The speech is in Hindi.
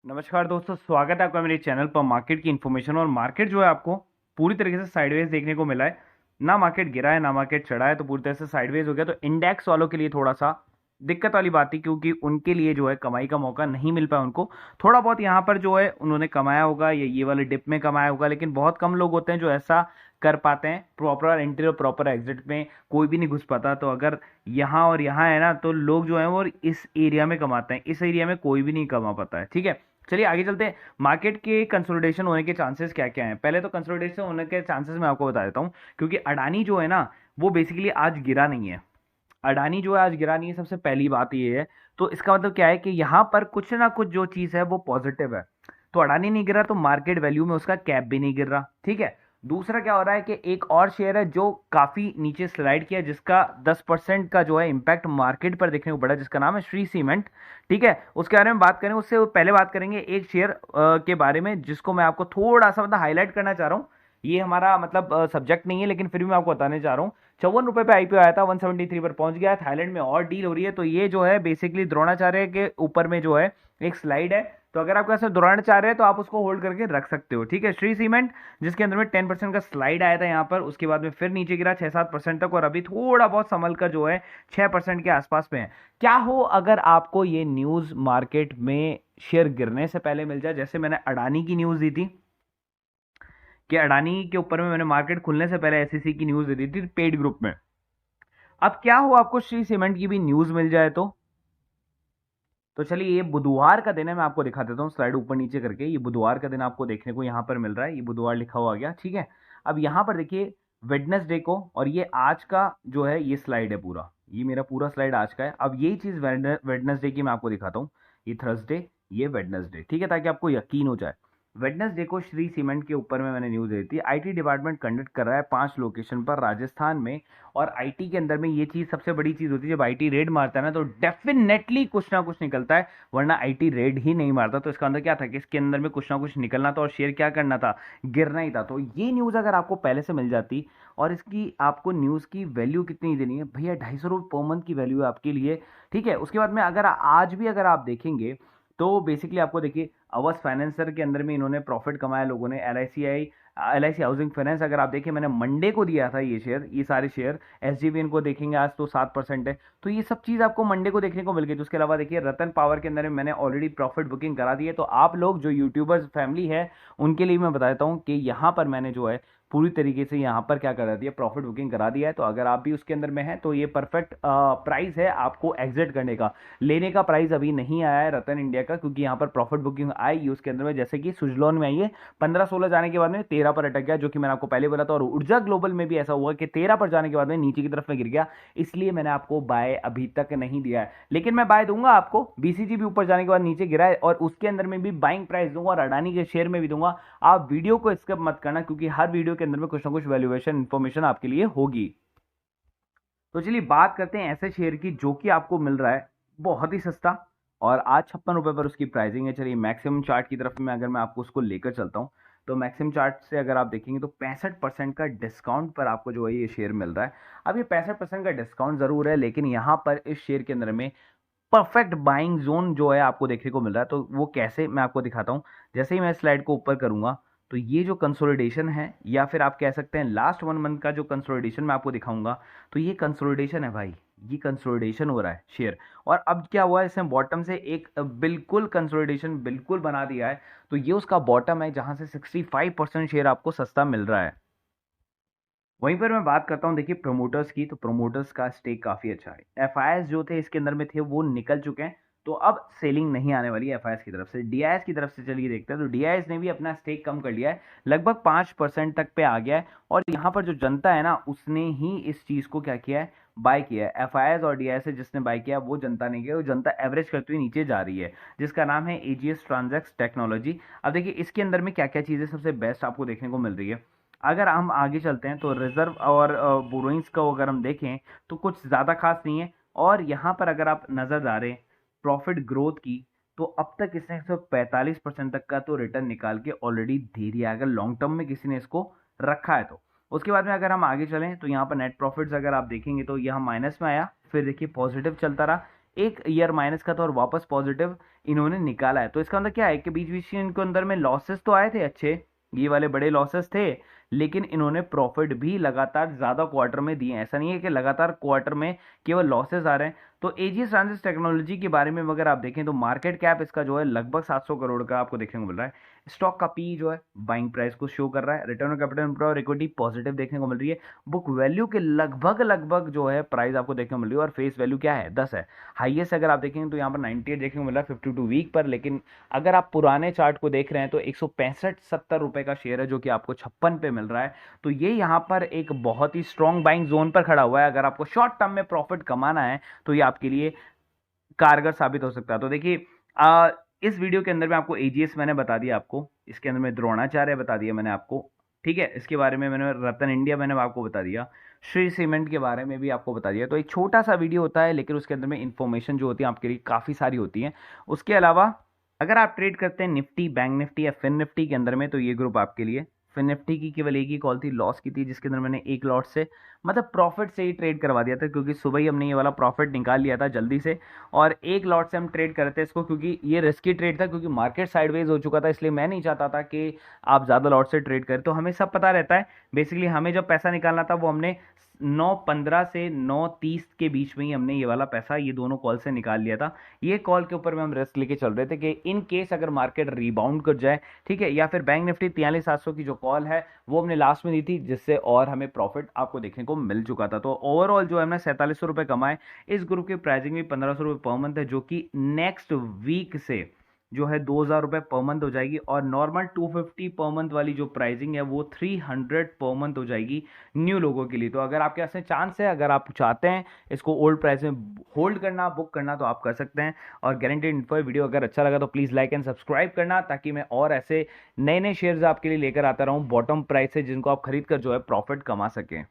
नमस्कार दोस्तों, स्वागत है आपका मेरे चैनल पर। मार्केट की इन्फॉर्मेशन और मार्केट जो है आपको पूरी तरीके से साइडवेज देखने को मिला है। ना मार्केट गिरा है ना मार्केट चढ़ा है, तो पूरी तरह से साइडवेज हो गया। तो इंडेक्स वालों के लिए थोड़ा सा दिक्कत वाली बात थी, क्योंकि उनके लिए जो है कमाई का मौका नहीं मिल पाया उनको। थोड़ा बहुत यहाँ पर जो है उन्होंने कमाया होगा, ये वाले डिप में कमाया होगा, लेकिन बहुत कम लोग होते हैं जो ऐसा कर पाते हैं। प्रॉपर एंट्री और प्रॉपर एग्जिट में कोई भी नहीं घुस पाता। तो अगर यहाँ और यहाँ है ना, तो लोग जो है वो इस एरिया में कमाते हैं, इस एरिया में कोई भी नहीं कमा पाता है। ठीक है, चलिए आगे चलते हैं। मार्केट के कंसोलिडेशन होने के चांसेस क्या क्या हैं। पहले तो कंसोलिडेशन होने के चांसेस मैं आपको बता देता हूं, क्योंकि अडानी जो है ना, वो बेसिकली आज गिरा नहीं है। अडानी जो है आज गिरा नहीं है, सबसे पहली बात ये है। तो इसका मतलब क्या है कि यहां पर कुछ ना कुछ जो चीज है वो पॉजिटिव है। तो अडानी नहीं गिरा तो मार्केट वैल्यू में उसका कैप भी नहीं गिर रहा। ठीक है, दूसरा क्या हो रहा है कि एक और शेयर है जो काफी नीचे स्लाइड किया, जिसका 10% का जो है इंपैक्ट मार्केट पर देखने को पड़ा, जिसका नाम है श्री सीमेंट। ठीक है, उसके बारे में बात करें, उससे पहले बात करेंगे एक शेयर के बारे में, जिसको मैं आपको थोड़ा सा मतलब हाईलाइट करना चाह रहा हूं। ये हमारा मतलब सब्जेक्ट नहीं है, लेकिन फिर भी मैं आपको बताने चाह रहा हूँ। 54 रुपए पे आईपीओ आया था, 173 पर पहुंच गया। थाईलैंड में और डील हो रही है। तो ये जो है बेसिकली द्रोणाचार्य के ऊपर में जो है एक स्लाइड है। तो अगर आपके पास द्रोणाचार्य है तो आप उसको होल्ड करके रख सकते हो। ठीक है, श्री सीमेंट जिसके अंदर में 10% का स्लाइड आया था यहाँ पर, उसके बाद में फिर नीचे गिरा 6-7% तक, और अभी थोड़ा बहुत संभल कर जो है 6% के आसपास में है। क्या हो अगर आपको ये न्यूज मार्केट में शेयर गिरने से पहले मिल जाए, जैसे मैंने अडानी की न्यूज दी थी कि अडानी के ऊपर में मैंने मार्केट खुलने से पहले एसईसी की न्यूज दे दी थी पेड ग्रुप में। अब क्या हो आपको श्री सीमेंट की भी न्यूज मिल जाए तो चलिए, ये बुधवार का दिन है। मैं आपको दिखा देता हूँ स्लाइड ऊपर नीचे करके। ये बुधवार का दिन आपको देखने को यहाँ पर मिल रहा है, ये बुधवार लिखा हुआ गया। ठीक है, अब यहाँ पर देखिए वेडनेसडे को, और ये आज का जो है ये स्लाइड है पूरा, ये मेरा पूरा स्लाइड आज का है। अब यही चीज वेडनेसडे की मैं आपको दिखाता हूँ। ये थर्सडे, ये वेडनेसडे। ठीक है, ताकि आपको यकीन हो जाए। वेडनेसडे को श्री सीमेंट के ऊपर में मैंने न्यूज दी थी। आईटी डिपार्टमेंट कंडक्ट कर रहा है 5 लोकेशन पर राजस्थान में। और आईटी के अंदर में ये चीज सबसे बड़ी चीज होती है, जब आईटी रेड मारता है ना, तो डेफिनेटली कुछ ना कुछ निकलता है, वरना आईटी रेड ही नहीं मारता। तो इसका अंदर क्या था कि इसके अंदर में कुछ ना कुछ निकलना था और शेयर क्या करना था, गिरना ही था। तो ये न्यूज अगर आपको पहले से मिल जाती, और इसकी आपको न्यूज की वैल्यू कितनी देनी है भैया, 250 रुपये पर मंथ की वैल्यू है आपके लिए। ठीक है, उसके बाद में अगर आज भी अगर आप देखेंगे तो बेसिकली आपको देखिए अवर्स फाइनेंसर के अंदर में इन्होंने प्रॉफिट कमाया लोगों ने। L I C housing finance अगर आप देखिए, मैंने मंडे को दिया था ये शेयर, ये सारे शेयर। एसजीवीएन को देखेंगे आज तो 7% है। तो ये सब चीज आपको मंडे को देखने को मिल गई। तो उसके अलावा देखिए रतन पावर के अंदर में मैंने ऑलरेडी प्रॉफिट बुकिंग करा दी है। तो आप लोग जो यूट्यूबर्स फैमिली है, उनके लिए मैं बता देता हूँ कि यहाँ पर मैंने जो है पूरी तरीके से यहाँ पर क्या करा दिया, प्रॉफिट बुकिंग करा दिया है। तो अगर आप भी उसके अंदर में हैं तो ये परफेक्ट प्राइस है आपको एग्जिट करने का। लेने का प्राइस अभी नहीं आया है रतन इंडिया का, क्योंकि यहाँ पर प्रॉफिट बुकिंग आएगी उसके अंदर में। जैसे कि सुजलॉन में आई है 15-16 जाने के बाद में 13 पर अटक गया, जो कि मैंने आपको पहले बोला था। और ऊर्जा ग्लोबल में भी ऐसा हुआ कि 13 पर जाने के बाद में नीचे की तरफ में गिर गया, इसलिए मैंने आपको बाय अभी तक नहीं दिया है। लेकिन मैं बाय दूंगा आपको। बीसीजी भी ऊपर जाने के बाद नीचे गिरा है, और उसके अंदर में भी बाइंग प्राइस दूंगा, और अडानी के शेयर में भी दूंगा। आप वीडियो को स्किप मत करना, क्योंकि हर वीडियो के अंदर में कुछ ना कुछ वैल्यूएशन इंफॉर्मेशन आपके लिए होगी। तो चलिए बात करते हैं ऐसे शेयर की जो कि आपको मिल रहा है बहुत ही सस्ता, और आज 56 रुपए पर उसकी प्राइसिंग है। चलिए मैक्सिमम चार्ट की तरफ में अगर मैं आपको उसको लेकर चलता हूं, तो मैक्सिमम चार्ट से अगर आप देखेंगे तो 65% का डिस्काउंट पर आपको जो है ये शेयर मिल रहा है। अब ये 65% का डिस्काउंट जरूर है, लेकिन यहाँ पर इस शेयर के अंदर में परफेक्ट बाइंग जोन जो है आपको देखने को मिल रहा है। तो वो कैसे, मैं आपको दिखाता हूं। जैसे ही मैं स्लाइड को ऊपर करूंगा, तो ये जो कंसोलिडेशन है, या फिर आप कह सकते हैं लास्ट 1 मंथ का जो कंसोलिडेशन मैं आपको दिखाऊंगा, तो ये कंसोलिडेशन है भाई, ये कंसोलिडेशन हो रहा है शेयर। और अब क्या हुआ है, इसने बॉटम से एक बिल्कुल कंसोलिडेशन बिल्कुल बना दिया है। तो ये उसका बॉटम है जहां से 65% शेयर आपको सस्ता मिल रहा है। वहीं पर मैं बात करता हूं देखिए प्रमोटर्स की, तो प्रमोटर्स का स्टेक काफी अच्छा है। एफआईएस जो थे इसके अंदर में थे वो निकल चुके हैं, तो अब सेलिंग नहीं आने वाली है एफआईएस की तरफ से। डीआईएस की तरफ से चलिए देखते हैं। तो डीआईएस ने भी अपना स्टेक कम कर लिया है, लगभग 5% तक पे आ गया है। और यहाँ पर जो जनता है ना, उसने ही इस चीज को क्या किया है, बाय किया है। एफआईएस और डीआईएस से जिसने बाय किया वो जनता नहीं किया, वो जनता एवरेज करती हुई नीचे जा रही है, जिसका नाम है एजीएस ट्रांजैक्ट टेक्नोलॉजी। अब देखिए इसके अंदर में क्या क्या चीजें सबसे बेस्ट आपको देखने को मिल रही है। अगर हम आगे चलते हैं तो रिजर्व और बोरोइंग्स का अगर हम देखें तो कुछ ज़्यादा खास नहीं है। और यहाँ पर अगर आप नज़र डालें प्रॉफिट ग्रोथ की, तो अब तक इसने 145% तक का तो रिटर्न निकाल के ऑलरेडी दे दिया है, अगर लॉन्ग टर्म में किसी ने इसको रखा है तो। उसके बाद में अगर हम आगे चलें तो यहाँ पर नेट प्रॉफिट्स अगर आप देखेंगे तो यहाँ माइनस में आया, फिर देखिए पॉजिटिव चलता रहा, एक ईयर माइनस का था और वापस पॉजिटिव, इन्होंने निकाला है। तो इसका मतलब क्या है कि बीच बीच में इनको अंदर में लॉसेस तो आए थे अच्छे, ये वाले बड़े लॉसेस थे, लेकिन इन्होंने प्रॉफिट भी लगातार ज्यादा क्वार्टर में दिए हैं। ऐसा नहीं है कि लगातार क्वार्टर में केवल लॉसेस आ रहे हैं। तो एजीएस ट्रांजिस टेक्नोलॉजी के बारे में अगर आप देखें तो मार्केट कैप इसका जो है लगभग 700 करोड़ का आपको देखने को मिल रहा है। स्टॉक का पी जो है बाइंग प्राइस को शो कर रहा है। रिटर्न ऑन कैपिटल एम्प्लॉयड और इक्विटी पॉजिटिव देखने को मिल रही है। बुक वैल्यू के लगभग लगभग जो है प्राइस आपको देखने को मिल रही है, और फेस वैल्यू क्या है 10 है। हाईएस्ट अगर आप देखेंगे तो यहाँ पर 98 देखने को मिल रहा है 52 वीक पर, लेकिन अगर आप पुराने चार्ट को देख रहे हैं तो 165-70 रुपए का शेयर है जो कि आपको 56 पे मिल रहा है। तो ये यहाँ पर एक बहुत ही स्ट्रॉन्ग बाइंग जोन पर खड़ा हुआ है। अगर आपको शॉर्ट टर्म में प्रॉफिट कमाना है तो ये आपके लिए कारगर साबित हो सकता है। तो देखिए इस वीडियो के अंदर में आपको एजीएस मैंने बता दिया, आपको इसके अंदर में द्रोणाचार्य बता दिया मैंने आपको, ठीक है। इसके बारे में मैंने रतन इंडिया मैंने आपको बता दिया, श्री सीमेंट के बारे में भी आपको बता दिया। तो एक छोटा सा वीडियो होता है, लेकिन उसके अंदर में इंफॉर्मेशन जो होती है आपके लिए काफ़ी सारी होती है। उसके अलावा अगर आप ट्रेड करते हैं निफ्टी, बैंक निफ्टी या फिन निफ्टी के अंदर में, तो ये ग्रुप आपके लिए। फिन निफ्टी की केवल एक ही कॉल थी, लॉस की थी, जिसके अंदर मैंने एक लॉट से मतलब प्रॉफिट से ही ट्रेड करवा दिया था, क्योंकि सुबह ही हमने ये वाला प्रॉफिट निकाल लिया था जल्दी से, और एक लॉट से हम ट्रेड करते हैं इसको, क्योंकि ये रिस्की ट्रेड था, क्योंकि मार्केट साइडवेज हो चुका था। इसलिए मैं नहीं चाहता था कि आप ज़्यादा लॉट से ट्रेड करें। तो हमें सब पता रहता है, बेसिकली हमें जो पैसा निकालना था वो हमने 9:15 से 9:30 के बीच में ही हमने ये वाला पैसा ये दोनों कॉल से निकाल लिया था। ये कॉल के ऊपर में हम रिस्क लेके चल रहे थे कि इन केस अगर मार्केट रिबाउंड कर जाए, ठीक है, या फिर बैंक निफ्टी 43,700 की जो कॉल है वो हमने लास्ट में दी थी, जिससे और हमें प्रॉफिट आपको देखने को मिल चुका था। तो ओवरऑल जो है हमने 4700 रुपये कमाए। इस ग्रुप की प्राइसिंग भी 1500 रुपये पर मंथ है, जो कि नेक्स्ट वीक से जो है 2000 रुपये पर मंथ हो जाएगी, और नॉर्मल 250 पर मंथ वाली जो प्राइसिंग है वो 300 पर मंथ हो जाएगी न्यू लोगों के लिए। तो अगर आपके पास में चांस है, अगर आप चाहते हैं इसको ओल्ड प्राइस में होल्ड करना, बुक करना, तो आप कर सकते हैं। और गारंटेड इन्फो वीडियो अगर अच्छा लगा तो प्लीज़ लाइक एंड सब्सक्राइब करना, ताकि मैं और ऐसे नए नए शेयर्स आपके लिए लेकर आता रहूं बॉटम प्राइस से, जिनको आप खरीद कर जो है प्रॉफिट कमा सकें।